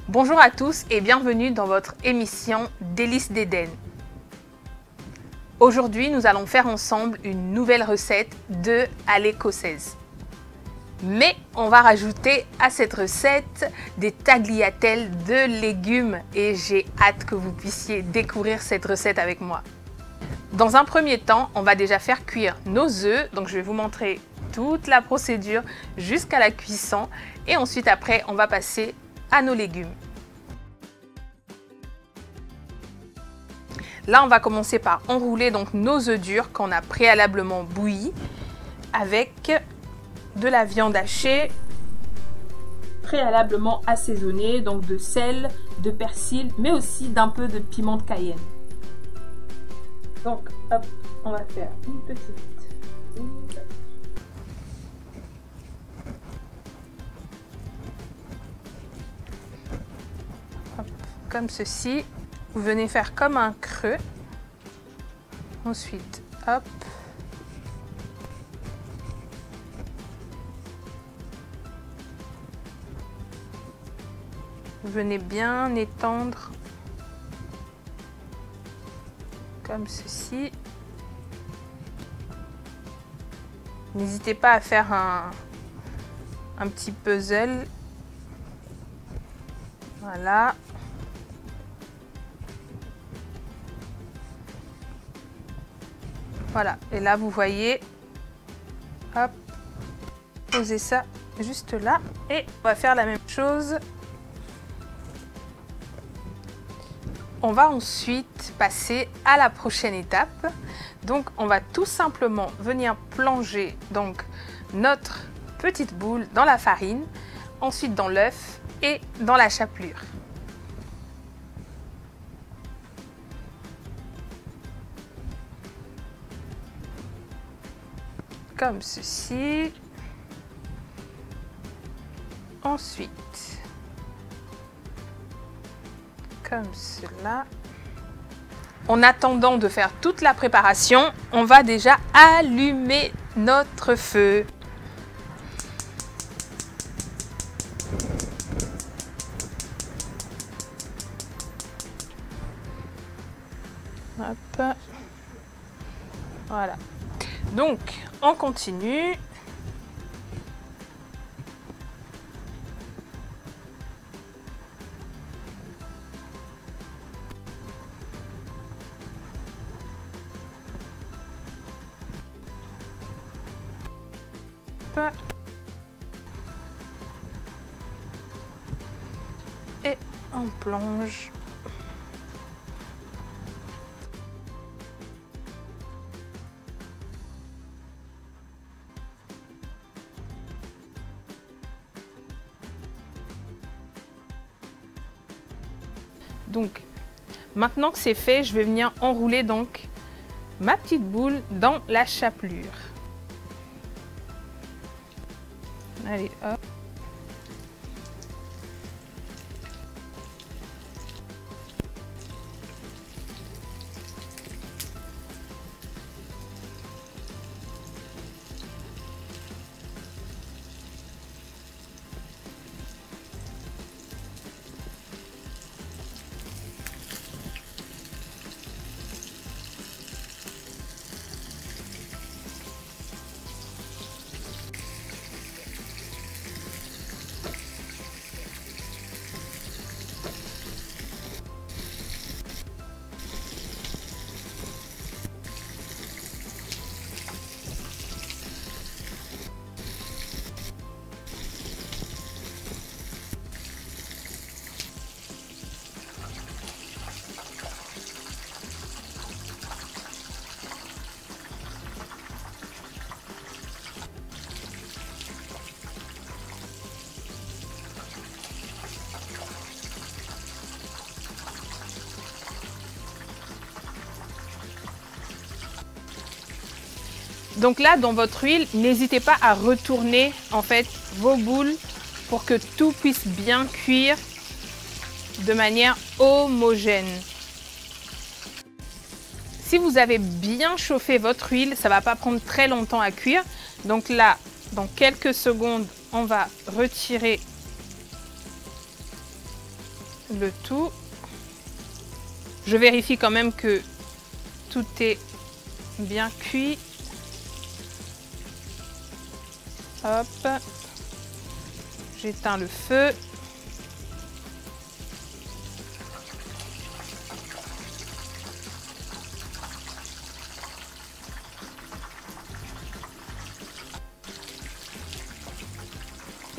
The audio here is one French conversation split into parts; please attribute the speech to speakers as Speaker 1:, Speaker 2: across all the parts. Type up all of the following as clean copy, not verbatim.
Speaker 1: Bonjour à tous et bienvenue dans votre émission Délices d'Éden. Aujourd'hui, nous allons faire ensemble une nouvelle recette d'œufs à l'écossaise. Mais on va rajouter à cette recette des tagliatelles de légumes et j'ai hâte que vous puissiez découvrir cette recette avec moi. Dans un premier temps, on va déjà faire cuire nos œufs. Donc je vais vous montrer toute la procédure jusqu'à la cuisson et ensuite après on va passer à nos légumes. Là, on va commencer par enrouler donc nos œufs durs qu'on a préalablement bouillis avec de la viande hachée préalablement assaisonnée, donc de sel, de persil, mais aussi d'un peu de piment de Cayenne. Donc, hop, on va faire une petite boule. Hop, comme ceci. Vous venez faire comme un creux. Ensuite, hop. Vous venez bien étendre comme ceci. N'hésitez pas à faire un petit puzzle. Voilà. Voilà, et là vous voyez, hop, posez ça juste là et on va faire la même chose. On va ensuite passer à la prochaine étape. Donc on va tout simplement venir plonger donc notre petite boule dans la farine, ensuite dans l'œuf et dans la chapelure. Comme ceci. Ensuite, comme cela. En attendant de faire toute la préparation, on va déjà allumer notre feu. Hop. Voilà. Donc, on continue. Et on plonge. Donc, maintenant que c'est fait, je vais venir enrouler donc ma petite boule dans la chapelure. Allez, hop. Donc là, dans votre huile, n'hésitez pas à retourner en fait vos boules pour que tout puisse bien cuire de manière homogène. Si vous avez bien chauffé votre huile, ça ne va pas prendre très longtemps à cuire. Donc là, dans quelques secondes, on va retirer le tout. Je vérifie quand même que tout est bien cuit. Hop. J'éteins le feu.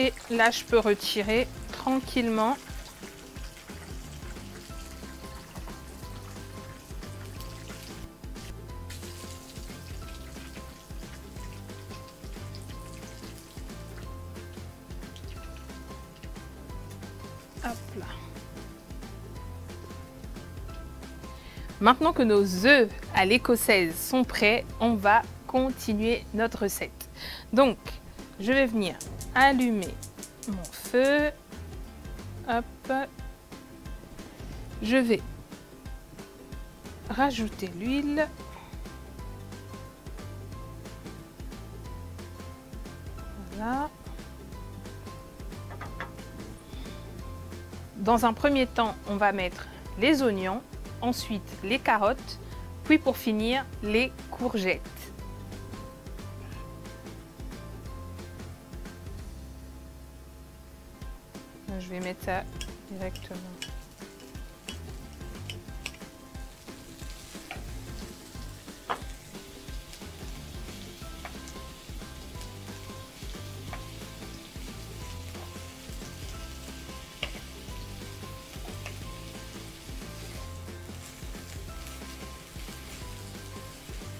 Speaker 1: Et là, je peux retirer tranquillement. Hop là. Maintenant que nos œufs à l'écossaise sont prêts, on va continuer notre recette. Donc, je vais venir allumer mon feu. Hop. Je vais rajouter l'huile. Voilà. Dans un premier temps, on va mettre les oignons, ensuite les carottes, puis pour finir, les courgettes. Je vais mettre ça directement.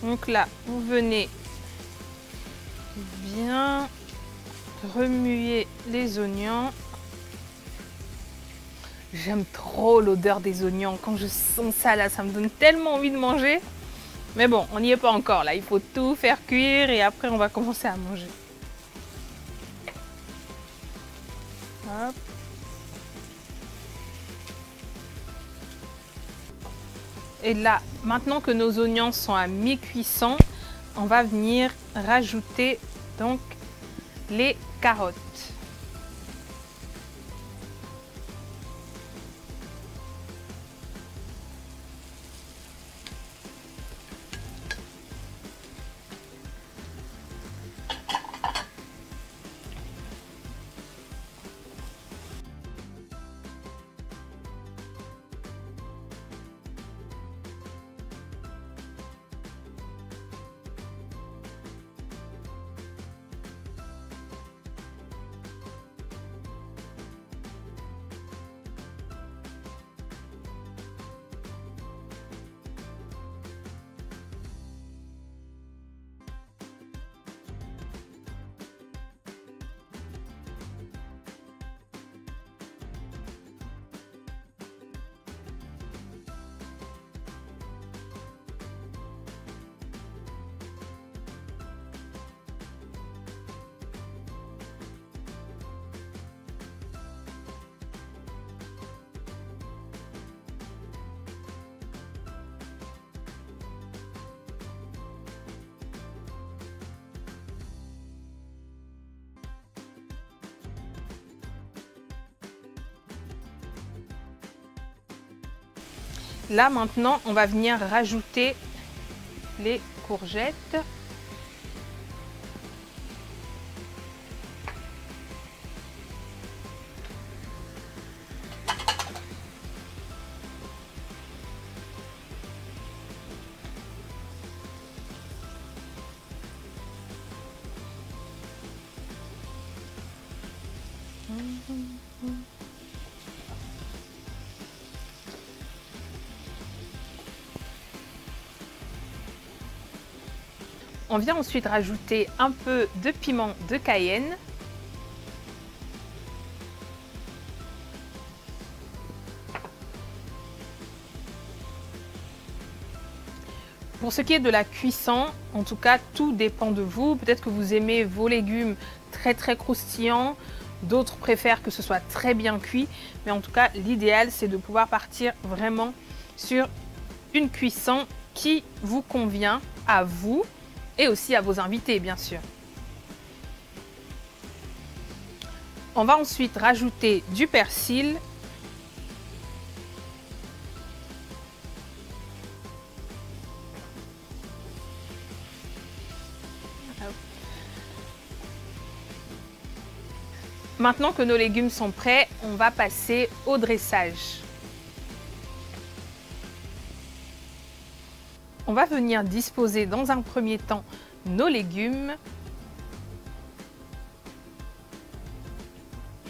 Speaker 1: Donc là, vous venez bien remuer les oignons. J'aime trop l'odeur des oignons. Quand je sens ça là, ça me donne tellement envie de manger. Mais bon, on n'y est pas encore là. Il faut tout faire cuire et après on va commencer à manger. Hop. Et là, maintenant que nos oignons sont à mi-cuisson, on va venir rajouter donc les carottes. Là maintenant, on va venir rajouter les courgettes. On vient ensuite rajouter un peu de piment de Cayenne. Pour ce qui est de la cuisson, en tout cas, tout dépend de vous. Peut-être que vous aimez vos légumes très croustillants, d'autres préfèrent que ce soit très bien cuit. Mais en tout cas, l'idéal, c'est de pouvoir partir vraiment sur une cuisson qui vous convient à vous et aussi à vos invités, bien sûr. On va ensuite rajouter du persil Maintenant que nos légumes sont prêts, on va passer au dressage. On va venir disposer dans un premier temps nos légumes.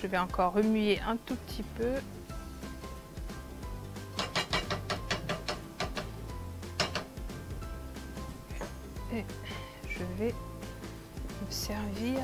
Speaker 1: Je vais encore remuer un tout petit peu. Et je vais me servir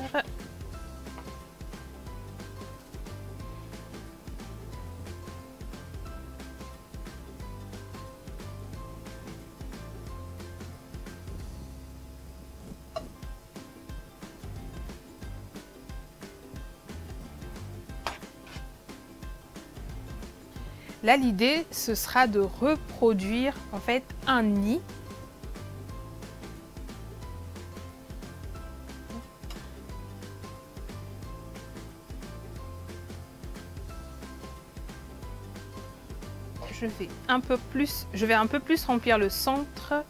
Speaker 1: là, l'idée, ce sera de reproduire en fait un nid. Je vais un peu plus remplir le centre,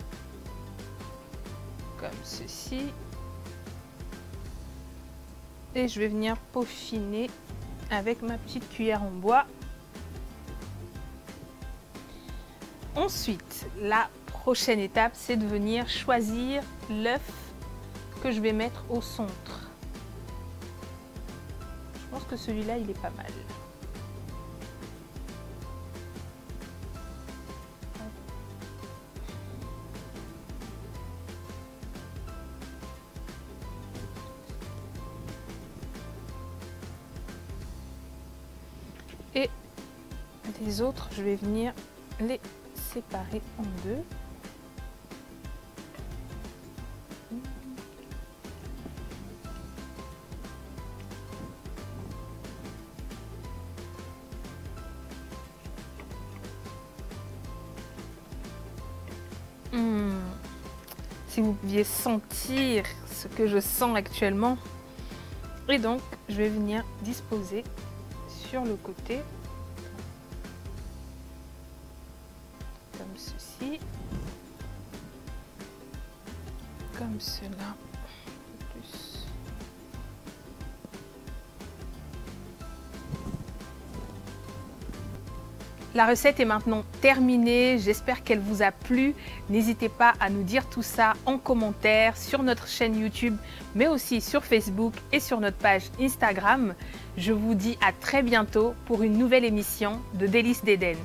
Speaker 1: comme ceci. Et je vais venir peaufiner avec ma petite cuillère en bois. Ensuite, la prochaine étape, c'est de venir choisir l'œuf que je vais mettre au centre. Je pense que celui-là, il est pas mal. Et les autres, je vais venir les séparer en deux. Si vous pouviez sentir ce que je sens actuellement. Et donc, je vais venir disposer sur le côté. Comme ceci. Comme cela. Plus. La recette est maintenant terminée, j'espère qu'elle vous a plu. N'hésitez pas à nous dire tout ça en commentaire sur notre chaîne YouTube, mais aussi sur Facebook et sur notre page Instagram. Je vous dis à très bientôt pour une nouvelle émission de Délices d'Éden.